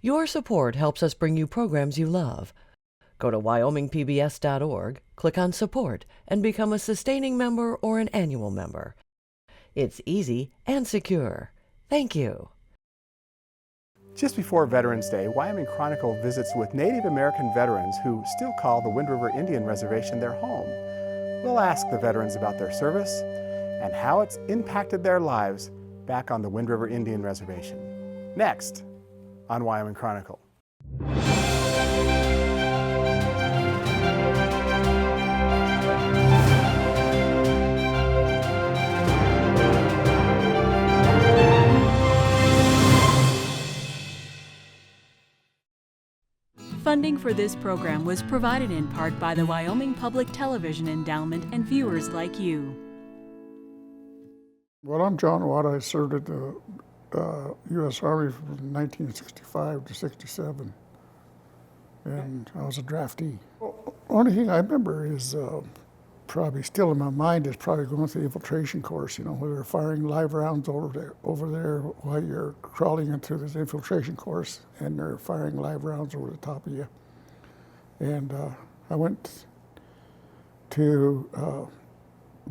Your support helps us bring you programs you love. Go to wyomingpbs.org, click on Support, and become a sustaining member or an annual member. It's easy and secure. Thank you. Just before Veterans Day, Wyoming Chronicle visits with Native American veterans who still call the Wind River Indian Reservation their home. We'll ask the veterans about their service and how it's impacted their lives back on the Wind River Indian Reservation. Next on Wyoming Chronicle. Funding for this program was provided in part by the Wyoming Public Television Endowment and viewers like you. Well, I'm John Wadda. I served at the U.S. Army from 1965 to 67, and I was a draftee. Only thing I remember is probably still in my mind is probably going through the infiltration course, where they're firing live rounds over there while you're crawling into this infiltration course, and they're firing live rounds over the top of you. And I went to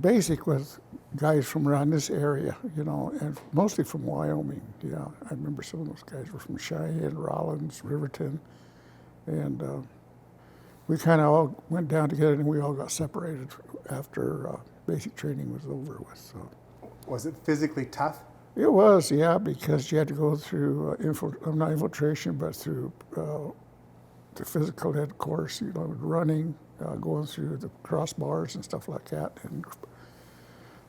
basic with guys from around this area, and mostly from Wyoming. Yeah, I remember some of those guys were from Cheyenne, Rollins, Riverton, and we kind of all went down together, and we all got separated after basic training was over with. So. Was it physically tough? It was, yeah, because you had to go through not infiltration, but through the physical ed course, running, going through the crossbars and stuff like that. And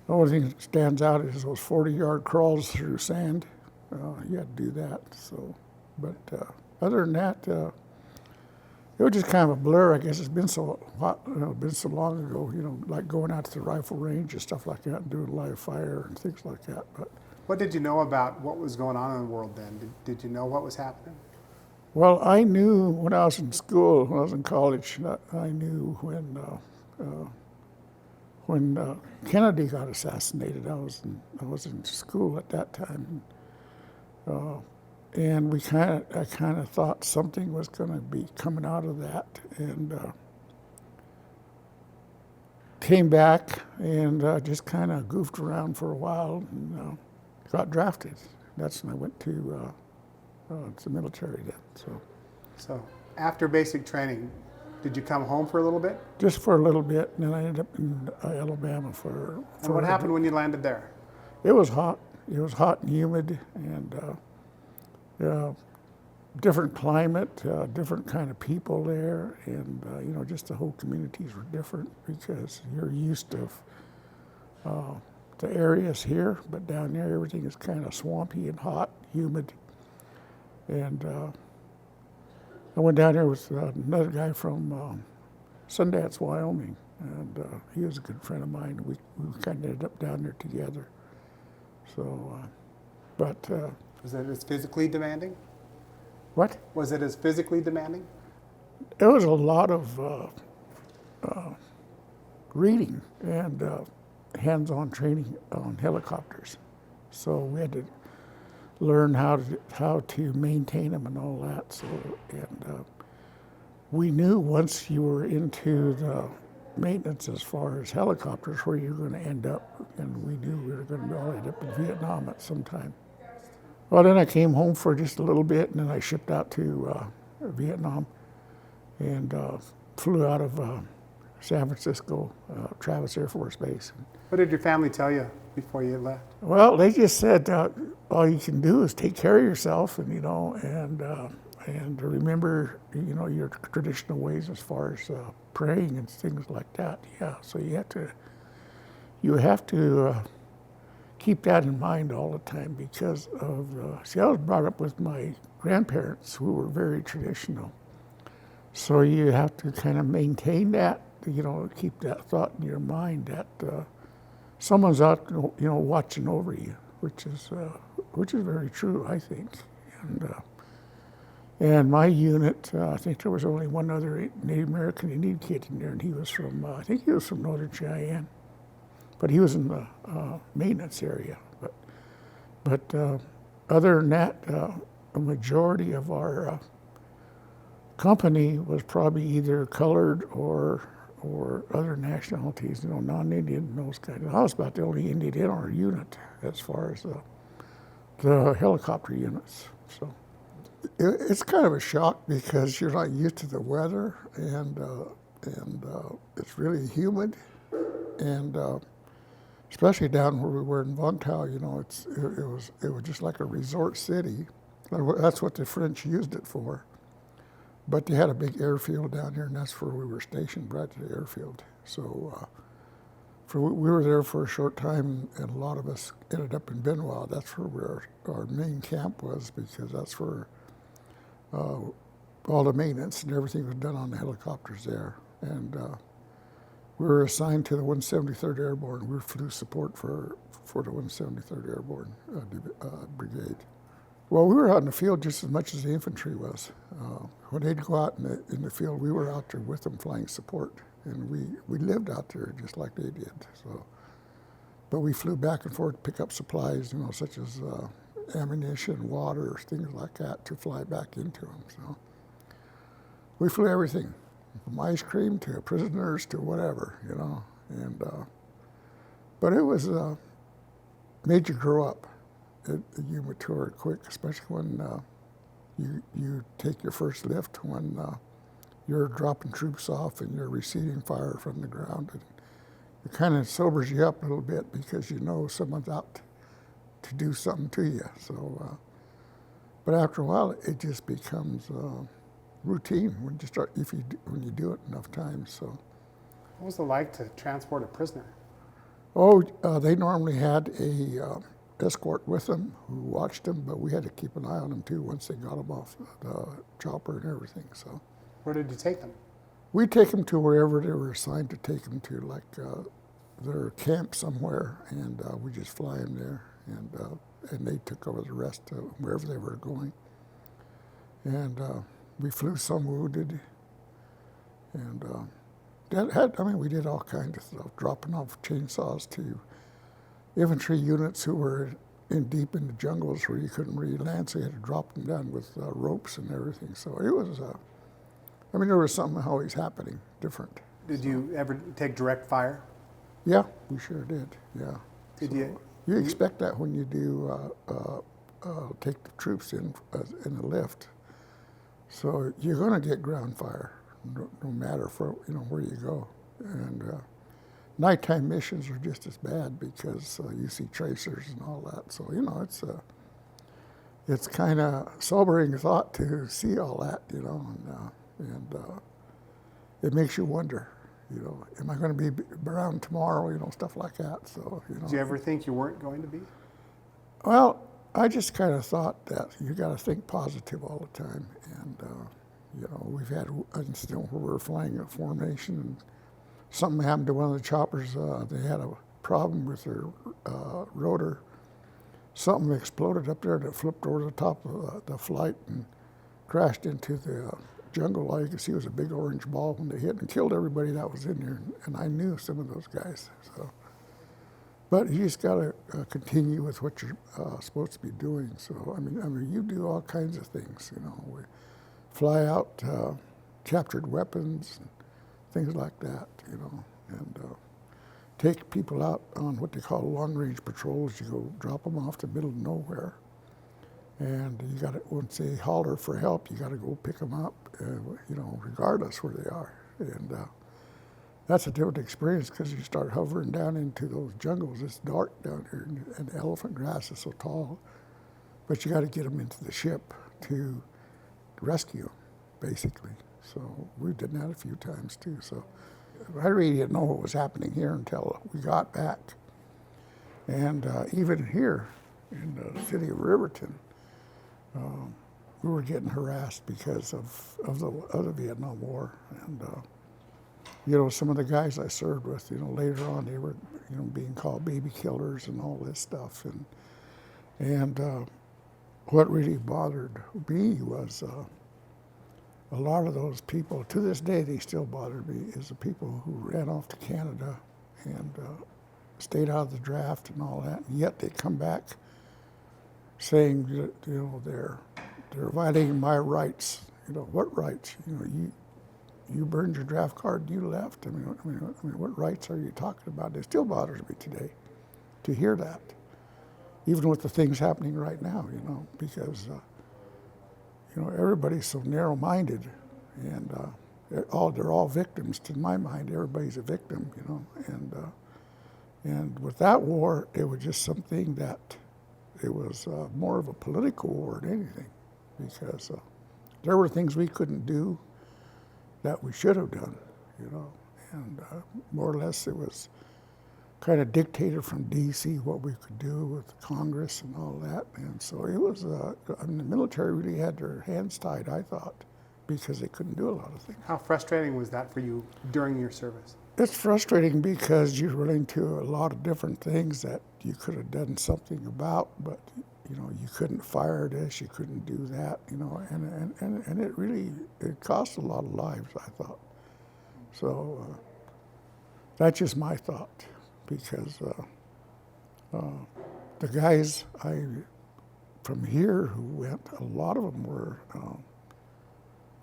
the only thing that stands out is those 40-yard crawls through sand. You had to do that. So, but other than that, it was just kind of a blur. I guess it's been so hot, been so long ago. Like going out to the rifle range and stuff like that, and doing live fire and things like that. But what did you know about what was going on in the world then? Did you know what was happening? Well, I knew when I was in school, when I was in college. I knew when Kennedy got assassinated. I was in school at that time. And I kind of thought something was going to be coming out of that, and came back and just kind of goofed around for a while and got drafted. That's when I went to the military then. So after basic training, did you come home for a little bit? Just for a little bit, and then I ended up in Alabama for. And what happened when you landed there? It was hot. It was hot and humid, and different climate, different kind of people there, and just the whole communities were different because you're used to the areas here, but down there everything is kind of swampy and hot, humid. And I went down there with another guy from Sundance, Wyoming, and he was a good friend of mine. We kind of ended up down there together. So, but. Was it as physically demanding? What? Was it as physically demanding? There was a lot of reading and hands-on training on helicopters. So we had to learn how to maintain them and all that. So, and we knew once you were into the maintenance as far as helicopters where you were going to end up, and we knew we were going to all end up in Vietnam at some time. Well, then I came home for just a little bit, and then I shipped out to Vietnam and flew out of San Francisco, Travis Air Force Base. What did your family tell you before you left? Well, they just said all you can do is take care of yourself, and and remember your traditional ways as far as praying and things like that. Yeah, so you have to keep that in mind all the time because of, I was brought up with my grandparents who were very traditional. So you have to kind of maintain that, keep that thought in your mind that someone's out, watching over you, which is very true, I think. And my unit, I think there was only one other Native American Indian kid in there, and he was from, I think he was from Northern Cheyenne. But he was in the maintenance area. But other than that, a majority of our company was probably either colored or other nationalities, non-Indian, those kinds. I was about the only Indian in our unit as far as the helicopter units. So it's kind of a shock because you're not used to the weather, and it's really humid, and especially down where we were in Vontau, it was just like a resort city. That's what the French used it for. But they had a big airfield down here, and that's where we were stationed, right at the airfield. So we were there for a short time, and a lot of us ended up in Benoit. That's where our main camp was, because that's where all the maintenance and everything was done on the helicopters there. And we were assigned to the 173rd Airborne. We flew support for the 173rd Airborne Brigade. Well, we were out in the field just as much as the infantry was. When they'd go out in the field, we were out there with them flying support, and we lived out there just like they did. So, but we flew back and forth to pick up supplies, such as ammunition, water, things like that, to fly back into them. So we flew everything, from ice cream to prisoners to whatever, And but it was made you grow up. You mature quick, especially when you take your first lift, when you're dropping troops off and you're receiving fire from the ground. And it kind of sobers you up a little bit because someone's out to do something to you. So, but after a while, it just becomes routine when you do it enough times. So, What was it like to transport a prisoner? Oh, they normally had a escort with them who watched them, but we had to keep an eye on them too once they got them off the chopper and everything. So, Where did you take them? we'd take them to wherever they were assigned to take them to, like their camp somewhere, and we just fly them there, and they took over the rest wherever they were going. And we flew some wounded, and we did all kinds of stuff, dropping off chainsaws to infantry units who were deep in the jungles where you couldn't really land, so you had to drop them down with ropes and everything. So it was, there was something always happening different. Did you ever take direct fire? Yeah, we sure did, yeah. Did So you expect that when you do take the troops in the lift. So you're gonna get ground fire, no matter where you go. And nighttime missions are just as bad because you see tracers and all that. So it's kind of sobering thought to see all that, and it makes you wonder, am I going to be around tomorrow? Stuff like that. So Did you ever think you weren't going to be? Well, I just kind of thought that you got to think positive all the time, and we've had an incident where we were flying a formation and something happened to one of the choppers. They had a problem with their rotor. Something exploded up there that flipped over the top of the flight and crashed into the jungle. All you could see was a big orange ball when they hit and killed everybody that was in there. And I knew some of those guys. So, but you just got to continue with what you're supposed to be doing. So you do all kinds of things. We fly out captured weapons. Things like that, and take people out on what they call long-range patrols. You go drop them off to the middle of nowhere, and you got to, once they holler for help, you got to go pick them up, regardless where they are. And that's a different experience because you start hovering down into those jungles. It's dark down here, and the elephant grass is so tall, but you got to get them into the ship to rescue them, basically. So we've done that a few times too. So I really didn't know what was happening here until we got back. And even here in the city of Riverton, we were getting harassed because of the Vietnam War. And some of the guys I served with, later on they were, being called baby killers and all this stuff. And what really bothered me was a lot of those people, to this day, they still bother me, is the people who ran off to Canada and stayed out of the draft and all that, and yet they come back saying that, they're violating my rights. You know, what rights? You know, you burned your draft card, you left. I mean, what rights are you talking about? It still bothers me today to hear that, even with the things happening right now, you know, because, you know, everybody's so narrow-minded, and they're all victims. To my mind, everybody's a victim, you know, and with that war, it was just something that, it was more of a political war than anything, because there were things we couldn't do that we should have done, you know, and more or less it was kind of dictated from D.C. what we could do with Congress and all that, and so it was, I mean, the military really had their hands tied, I thought, because they couldn't do a lot of things. How frustrating was that for you during your service? It's frustrating because you run into a lot of different things that you could have done something about, but you know, you couldn't fire this, you couldn't do that, you know, and it really, it cost a lot of lives, I thought. So that's just my thought, because the guys from here who went, a lot of them were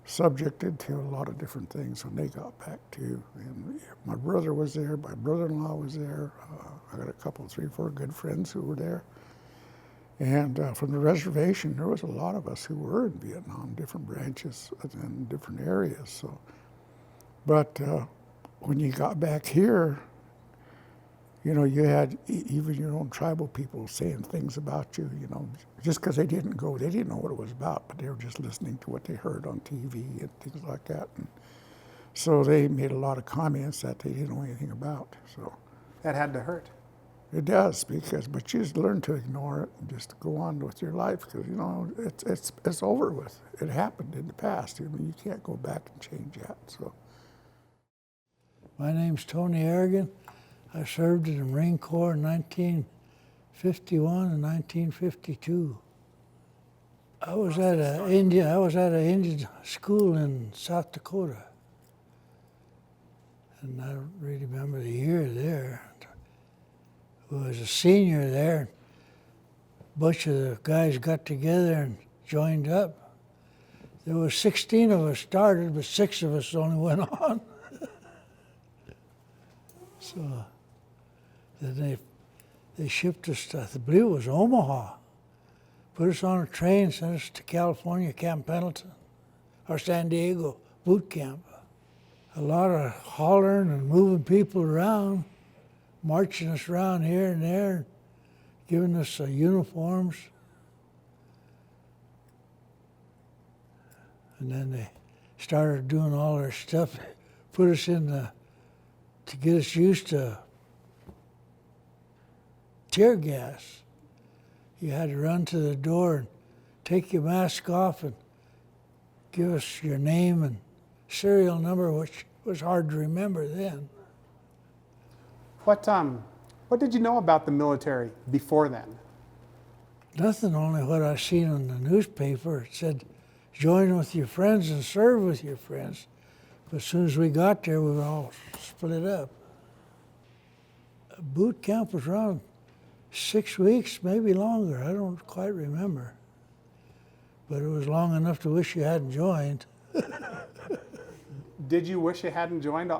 subjected to a lot of different things when they got back too. And my brother was there, my brother-in-law was there. I got a couple, 3 or 4 good friends who were there. And from the reservation, there was a lot of us who were in Vietnam, different branches and different areas. So, but when you got back here, you know, you had even your own tribal people saying things about you, you know, just because they didn't go, they didn't know what it was about, but they were just listening to what they heard on TV and things like that. And so they made a lot of comments that they didn't know anything about. So That had to hurt. it does, but you just learn to ignore it and just go on with your life, because, you know, it's over with. It happened in the past. I mean, you can't go back and change that. So. My name's Tony Aragon. I served in the Marine Corps in 1951 and 1952. I was at an Indian school in South Dakota, and I don't really remember the year there. I was a senior there. A bunch of the guys got together and joined up. There were 16 of us started, but 6 of us only went on. So then they shipped us to, I believe it was Omaha, put us on a train, sent us to California, Camp Pendleton, or San Diego boot camp. A lot of hollering and moving people around, marching us around here and there, giving us uniforms. And then they started doing all their stuff, put us in to get us used to tear gas. You had to run to the door and take your mask off and give us your name and serial number, which was hard to remember then. What did you know about the military before then? Nothing, only what I seen in the newspaper. It said, join with your friends and serve with your friends. But as soon as we got there, we were all split up. Boot camp was around 6 weeks, maybe longer. I don't quite remember. But it was long enough to wish you hadn't joined. Did you wish you hadn't joined?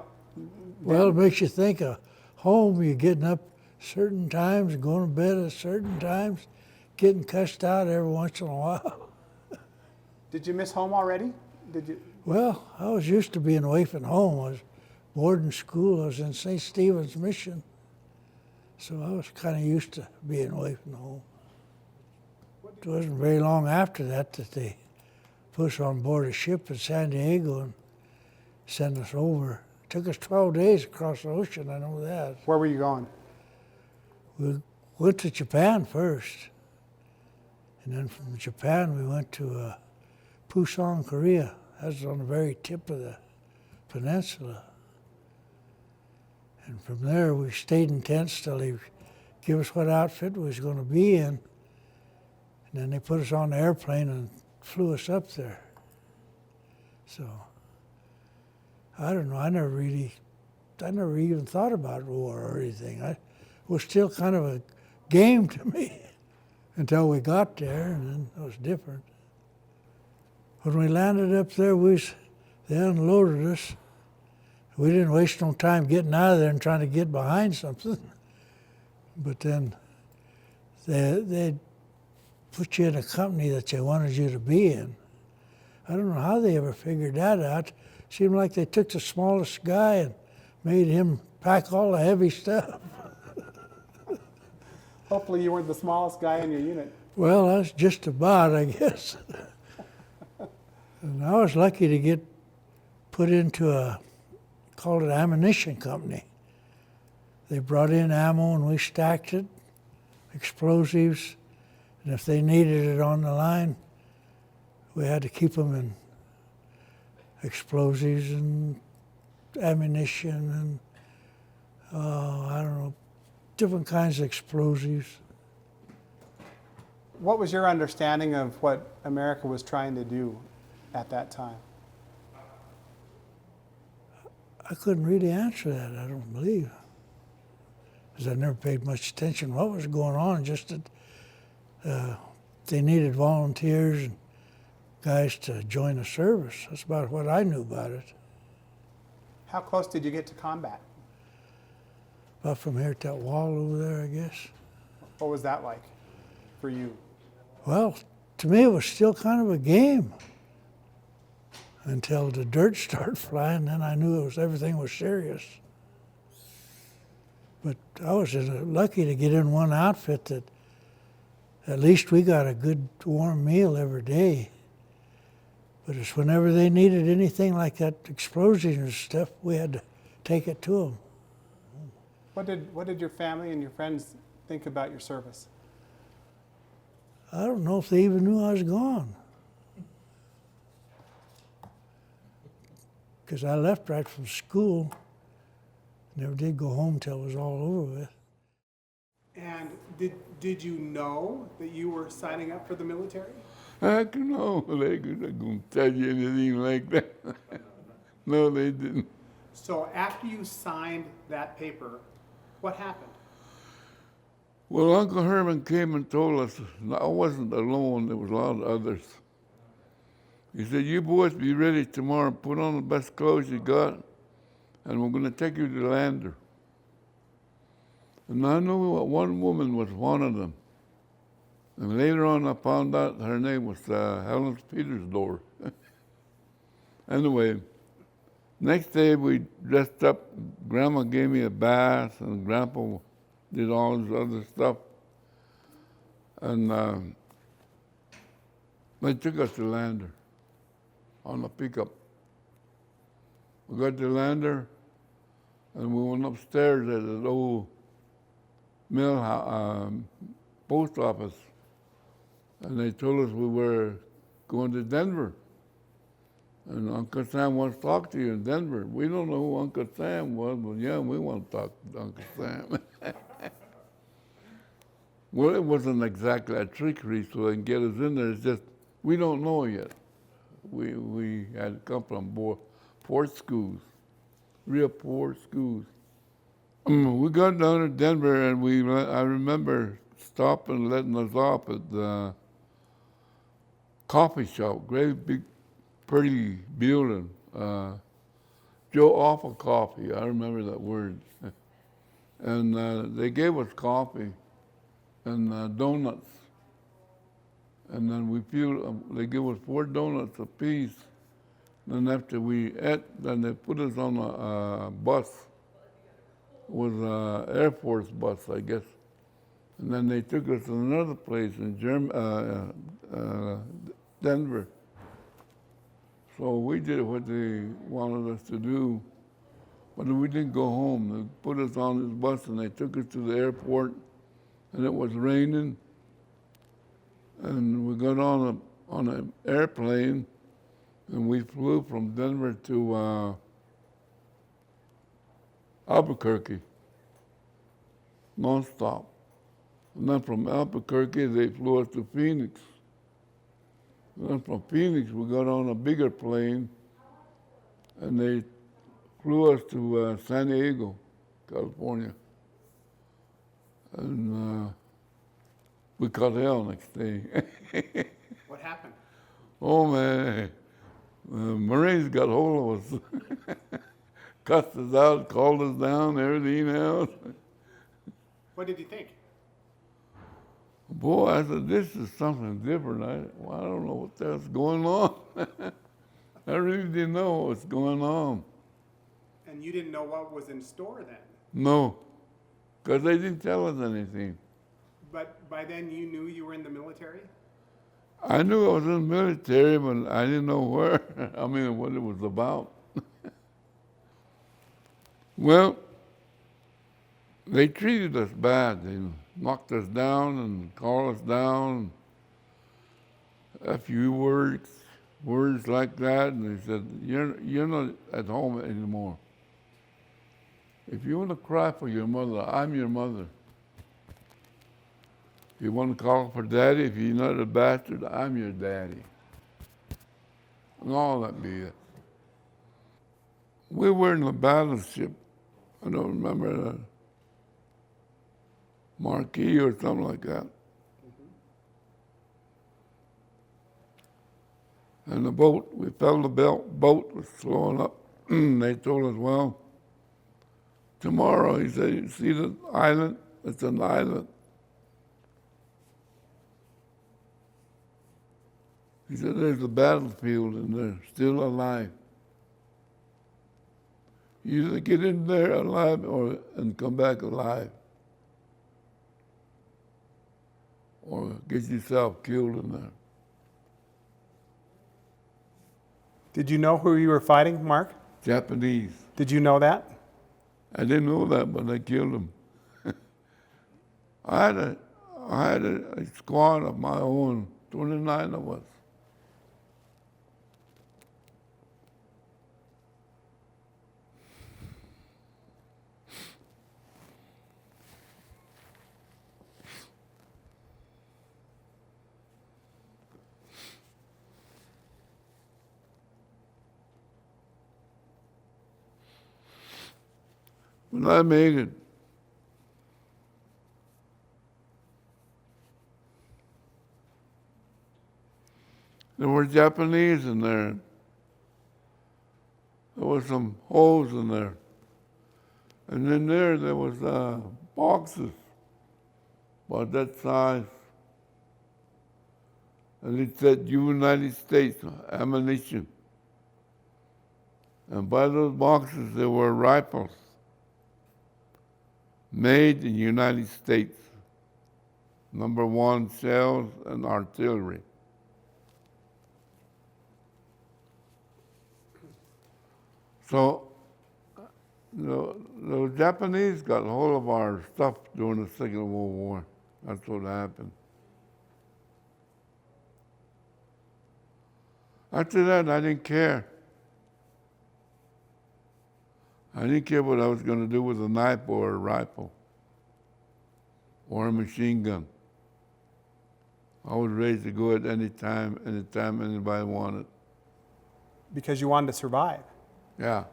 Well, it makes you think of home. You're getting up certain times, going to bed at certain times, getting cussed out every once in a while. Did you miss home already? Did you? Well, I was used to being away from home. I was boarding school. I was in St. Stephen's Mission. So I was kind of used to being away from home. It wasn't very long after that they put us on board a ship in San Diego and sent us over. It took us 12 days across the ocean, I know that. Where were you going? We went to Japan first. And then from Japan, we went to Busan, Korea. That was on the very tip of the peninsula. And from there, we stayed in tents till they give us what outfit we was going to be in. And then they put us on the airplane and flew us up there. So, I don't know, I never even thought about war or anything. It was still kind of a game to me until we got there, and then it was different. When we landed up there, they unloaded us. We didn't waste no time getting out of there and trying to get behind something. But then they put you in a company that they wanted you to be in. I don't know how they ever figured that out. Seemed like they took the smallest guy and made him pack all the heavy stuff. Hopefully you weren't the smallest guy in your unit. Well, that's just about, I guess. And I was lucky to get put into called it ammunition company. They brought in ammo and we stacked it, explosives, and if they needed it on the line, we had to keep them in explosives and ammunition and, I don't know, different kinds of explosives. What was your understanding of what America was trying to do at that time? I couldn't really answer that, I don't believe, because I never paid much attention to what was going on, just that they needed volunteers and guys to join the service. That's about what I knew about it. How close did you get to combat? About from here to that wall over there, I guess. What was that like for you? Well, to me it was still kind of a game until the dirt started flying, then I knew everything was serious. But I was lucky to get in one outfit that at least we got a good warm meal every day. But it's whenever they needed anything like that, explosions and stuff, we had to take it to them. What did your family and your friends think about your service? I don't know if they even knew I was gone. Because I left right from school. Never did go home till it was all over with. And did you know that you were signing up for the military? I don't know. They're not going to tell you anything like that. No, they didn't. So after you signed that paper, what happened? Well, Uncle Herman came and told us, I wasn't alone, there was a lot of others. He said, you boys be ready tomorrow, put on the best clothes you got, and we're going to take you to Lander. And I knew one woman was one of them. And later on I found out her name was Helen Petersdorf. Anyway, next day we dressed up. Grandma gave me a bath and Grandpa did all this other stuff. And they took us to Lander on a pickup. We got to Lander and we went upstairs at the old post office. And they told us we were going to Denver. And Uncle Sam wants to talk to you in Denver. We don't know who Uncle Sam was, but yeah, we want to talk to Uncle Sam. Well, it wasn't exactly a trickery so they can get us in there. It's just, we don't know yet. We had come from poor schools, real poor schools. We got down to Denver and I remember stopping, letting us off at the coffee shop, great big pretty building. Joe Awful Coffee, I remember that word. And they gave us coffee and donuts. And then they gave us 4 donuts a piece. Then after we ate, then they put us on a bus. It was an Air Force bus, I guess. And then they took us to another place in Denver. So we did what they wanted us to do, but we didn't go home. They put us on this bus and they took us to the airport, and it was raining. And we got on an airplane, and we flew from Denver to Albuquerque, nonstop. And then from Albuquerque, they flew us to Phoenix. And then from Phoenix, we got on a bigger plane, and they flew us to San Diego, California. And we caught hell next day. What happened? Oh man, the Marines got hold of us, cussed us out, called us down, everything else. What did you think? Boy, I said, this is something different. I don't know what the hell's going on. I really didn't know what was going on. And you didn't know what was in store then? No, because they didn't tell us anything. But by then you knew you were in the military? I knew I was in the military, but I didn't know where. I mean, what it was about. Well, they treated us bad. They knocked us down and called us down. A few words like that, and they said, "You're not at home anymore. If you want to cry for your mother, I'm your mother. If you want to call for daddy, if you're not a bastard, I'm your daddy." And all that BS. We were in a battleship. I don't remember the Marquis or something like that. And the boat, we felt the boat was slowing up. They told us, well, tomorrow, he said, you see the island? It's an island. He said, there's a battlefield and they're still alive. You either get in there alive and come back alive, or get yourself killed in there. Did you know who you were fighting, Mark? Japanese. Did you know that? I didn't know that, but I killed them. I had a squad of my own, 29 of us. When I made it, there were Japanese in there. There were some holes in there. And in there was boxes about that size. And it said United States ammunition. And by those boxes there were rifles made in the United States. #1 shells and artillery. So the Japanese got hold of our stuff during the Second World War. That's what happened. After that, I didn't care. I didn't care what I was going to do with a knife or a rifle or a machine gun. I was ready to go at any time anybody wanted. Because you wanted to survive. Yeah,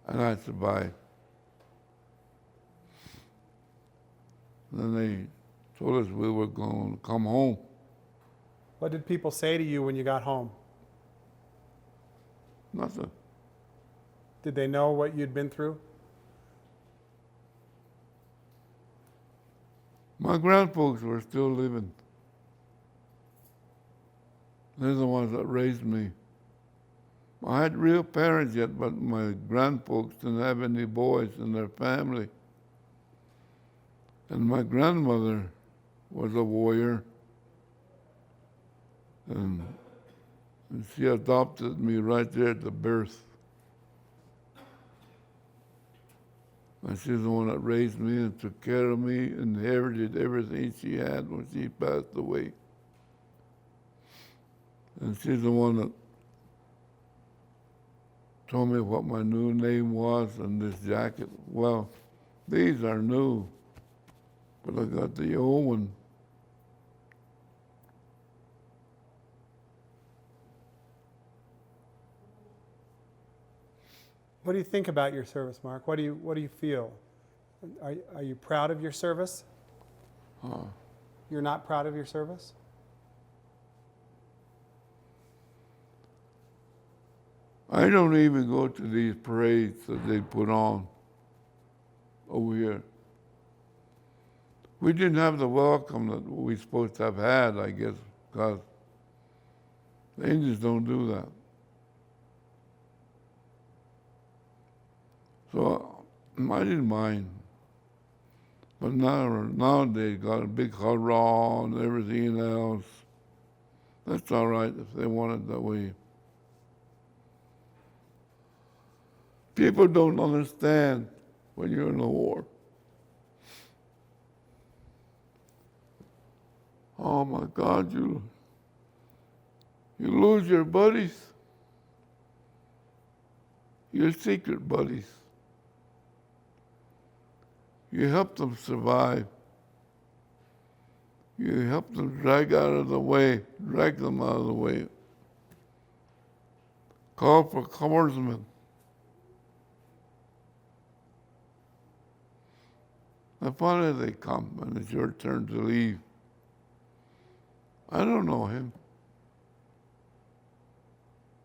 and I survived. Then they told us we were going to come home. What did people say to you when you got home? Nothing. Did they know what you'd been through? My grandfolks were still living. They're the ones that raised me. I had real parents yet, but my grandfolks didn't have any boys in their family. And my grandmother was a warrior. And she adopted me right there at the birth. And she's the one that raised me and took care of me, inherited everything she had when she passed away. And she's the one that told me what my new name was and this jacket. Well, these are new, but I got the old one. What do you think about your service, Mark? What do you feel? Are you proud of your service? You're not proud of your service? I don't even go to these parades that they put on over here. We didn't have the welcome that we're supposed to have had, I guess, because the Indians don't do that. So I didn't mind. But nowadays, got a big hurrah and everything else. That's all right if they want it that way. People don't understand when you're in a war. Oh my God, you lose your buddies, your secret buddies. You help them survive. You help them drag them out of the way. Call for corpsmen. And finally they come, and it's your turn to leave. I don't know him,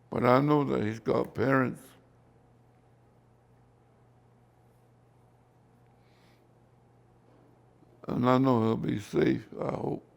but I know that he's got parents. And I know he'll be safe, I hope.